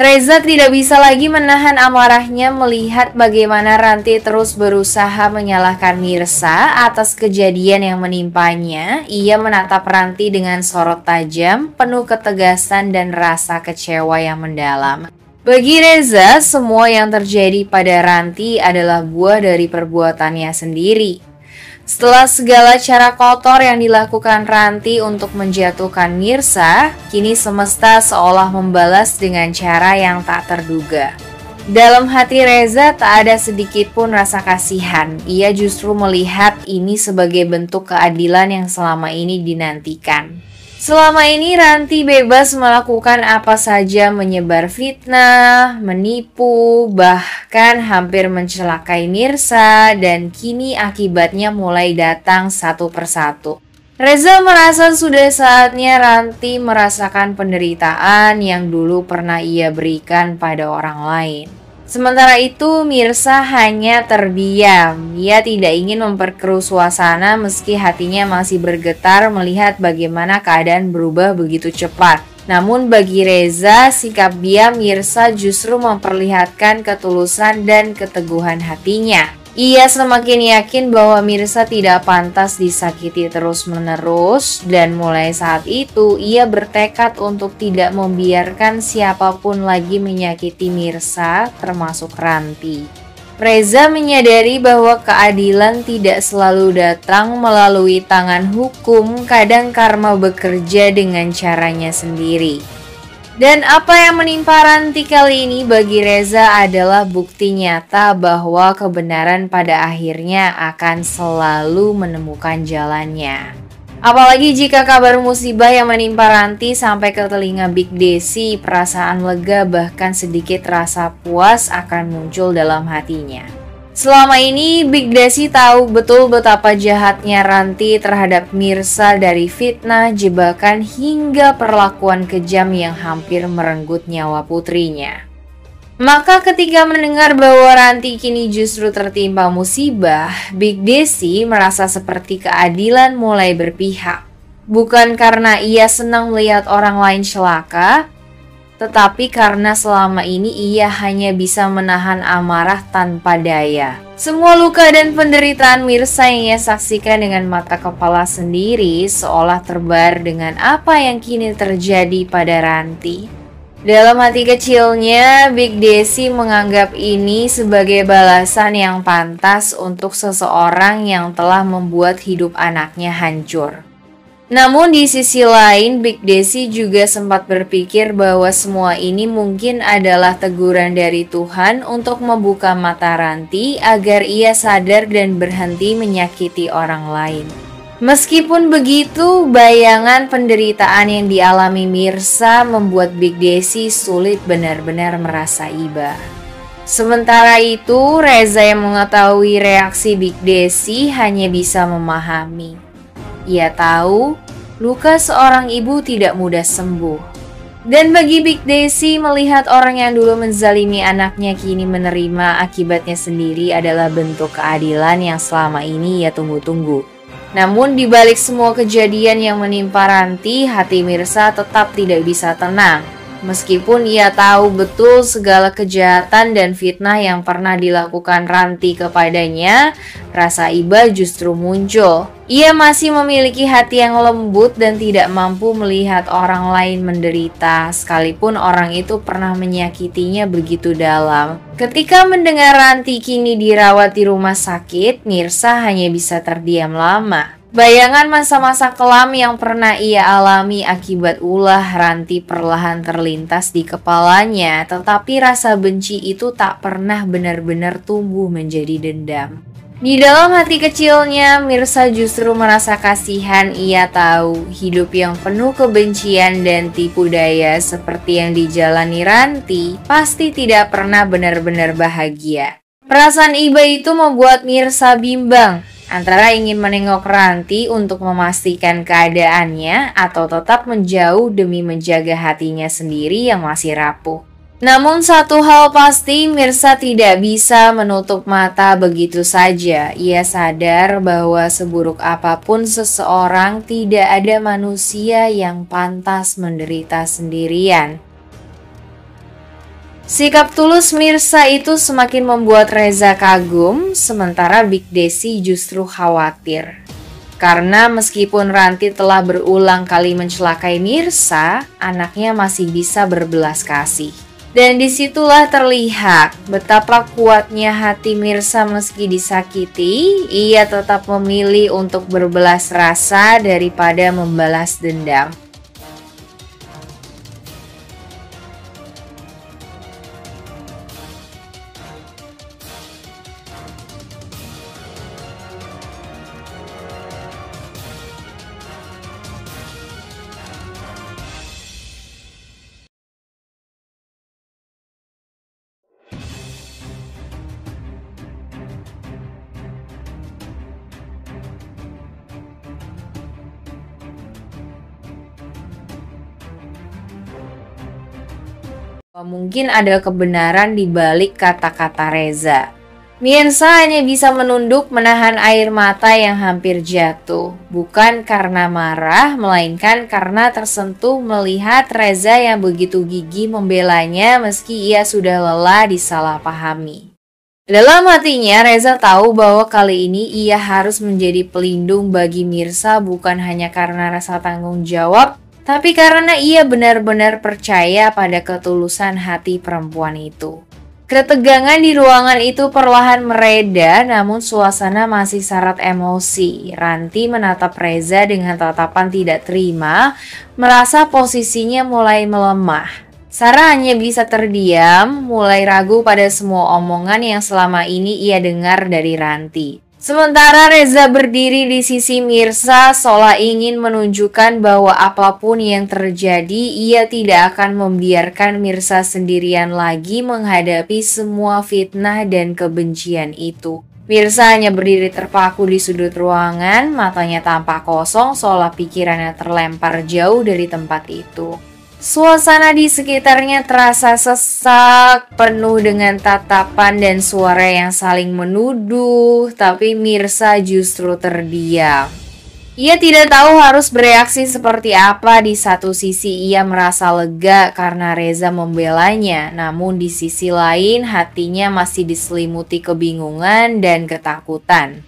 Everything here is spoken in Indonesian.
Reza tidak bisa lagi menahan amarahnya melihat bagaimana Ranti terus berusaha menyalahkan Mirsa atas kejadian yang menimpanya. Ia menatap Ranti dengan sorot tajam, penuh ketegasan dan rasa kecewa yang mendalam. Bagi Reza, semua yang terjadi pada Ranti adalah buah dari perbuatannya sendiri. Setelah segala cara kotor yang dilakukan Ranti untuk menjatuhkan Mirsa, kini semesta seolah membalas dengan cara yang tak terduga. Dalam hati Reza tak ada sedikit pun rasa kasihan. Ia justru melihat ini sebagai bentuk keadilan yang selama ini dinantikan. Selama ini Ranti bebas melakukan apa saja, menyebar fitnah, menipu, bahkan hampir mencelakai Mirsa, dan kini akibatnya mulai datang satu persatu. Reza merasa sudah saatnya Ranti merasakan penderitaan yang dulu pernah ia berikan pada orang lain. Sementara itu Mirsa hanya terdiam. Ia tidak ingin memperkeruh suasana meski hatinya masih bergetar melihat bagaimana keadaan berubah begitu cepat. Namun bagi Reza, sikap diam Mirsa justru memperlihatkan ketulusan dan keteguhan hatinya. Ia semakin yakin bahwa Mirsa tidak pantas disakiti terus-menerus, dan mulai saat itu ia bertekad untuk tidak membiarkan siapapun lagi menyakiti Mirsa, termasuk Ranti. Reza menyadari bahwa keadilan tidak selalu datang melalui tangan hukum, kadang karma bekerja dengan caranya sendiri. Dan apa yang menimpa Ranti kali ini bagi Reza adalah bukti nyata bahwa kebenaran pada akhirnya akan selalu menemukan jalannya. Apalagi jika kabar musibah yang menimpa Ranti sampai ke telinga Big Desi, perasaan lega bahkan sedikit rasa puas akan muncul dalam hatinya. Selama ini Big Desi tahu betul betapa jahatnya Ranti terhadap Mirsa, dari fitnah, jebakan hingga perlakuan kejam yang hampir merenggut nyawa putrinya. Maka ketika mendengar bahwa Ranti kini justru tertimpa musibah, Big Desi merasa seperti keadilan mulai berpihak. Bukan karena ia senang melihat orang lain celaka, tetapi karena selama ini ia hanya bisa menahan amarah tanpa daya. Semua luka dan penderitaan Mirsa yang ia saksikan dengan mata kepala sendiri seolah terbar dengan apa yang kini terjadi pada Ranti. Dalam hati kecilnya, Big Desi menganggap ini sebagai balasan yang pantas untuk seseorang yang telah membuat hidup anaknya hancur. Namun di sisi lain, Big Desi juga sempat berpikir bahwa semua ini mungkin adalah teguran dari Tuhan untuk membuka mata Ranti agar ia sadar dan berhenti menyakiti orang lain. Meskipun begitu, bayangan penderitaan yang dialami Mirsa membuat Big Desi sulit benar-benar merasa iba. Sementara itu, Reza yang mengetahui reaksi Big Desi hanya bisa memahami. Ia tahu luka seorang ibu tidak mudah sembuh. Dan bagi Big Desi, melihat orang yang dulu menzalimi anaknya kini menerima akibatnya sendiri adalah bentuk keadilan yang selama ini ia tunggu-tunggu. Namun di balik semua kejadian yang menimpa Ranti, hati Mirsa tetap tidak bisa tenang. Meskipun ia tahu betul segala kejahatan dan fitnah yang pernah dilakukan Ranti kepadanya, rasa iba justru muncul. Ia masih memiliki hati yang lembut dan tidak mampu melihat orang lain menderita, sekalipun orang itu pernah menyakitinya begitu dalam. Ketika mendengar Ranti kini dirawat di rumah sakit, Mirsa hanya bisa terdiam lama. Bayangan masa-masa kelam yang pernah ia alami akibat ulah Ranti perlahan terlintas di kepalanya, tetapi rasa benci itu tak pernah benar-benar tumbuh menjadi dendam. Di dalam hati kecilnya, Mirsa justru merasa kasihan. Ia tahu hidup yang penuh kebencian dan tipu daya seperti yang dijalani Ranti pasti tidak pernah benar-benar bahagia. Perasaan iba itu membuat Mirsa bimbang antara ingin menengok Ranti untuk memastikan keadaannya atau tetap menjauh demi menjaga hatinya sendiri yang masih rapuh. Namun satu hal pasti, Mirsa tidak bisa menutup mata begitu saja. Ia sadar bahwa seburuk apapun seseorang, tidak ada manusia yang pantas menderita sendirian. Sikap tulus Mirsa itu semakin membuat Reza kagum, sementara Big Desi justru khawatir. Karena meskipun Ranti telah berulang kali mencelakai Mirsa, anaknya masih bisa berbelas kasih. Dan disitulah terlihat betapa kuatnya hati Mirsa meski disakiti, ia tetap memilih untuk berbelas rasa daripada membalas dendam. Mungkin ada kebenaran di balik kata-kata Reza. Mirsa hanya bisa menunduk menahan air mata yang hampir jatuh. Bukan karena marah, melainkan karena tersentuh melihat Reza yang begitu gigih membelanya meski ia sudah lelah disalahpahami. Dalam hatinya, Reza tahu bahwa kali ini ia harus menjadi pelindung bagi Mirsa bukan hanya karena rasa tanggung jawab, tapi karena ia benar-benar percaya pada ketulusan hati perempuan itu. Ketegangan di ruangan itu perlahan mereda, namun suasana masih syarat emosi. Ranti menatap Reza dengan tatapan tidak terima, merasa posisinya mulai melemah. Sarah hanya bisa terdiam, mulai ragu pada semua omongan yang selama ini ia dengar dari Ranti. Sementara Reza berdiri di sisi Mirsa seolah ingin menunjukkan bahwa apapun yang terjadi, ia tidak akan membiarkan Mirsa sendirian lagi menghadapi semua fitnah dan kebencian itu. Mirsa hanya berdiri terpaku di sudut ruangan, matanya tampak kosong seolah pikirannya terlempar jauh dari tempat itu. Suasana di sekitarnya terasa sesak, penuh dengan tatapan dan suara yang saling menuduh, tapi Mirsa justru terdiam. Ia tidak tahu harus bereaksi seperti apa. Di satu sisi ia merasa lega karena Reza membelanya, namun di sisi lain hatinya masih diselimuti kebingungan dan ketakutan.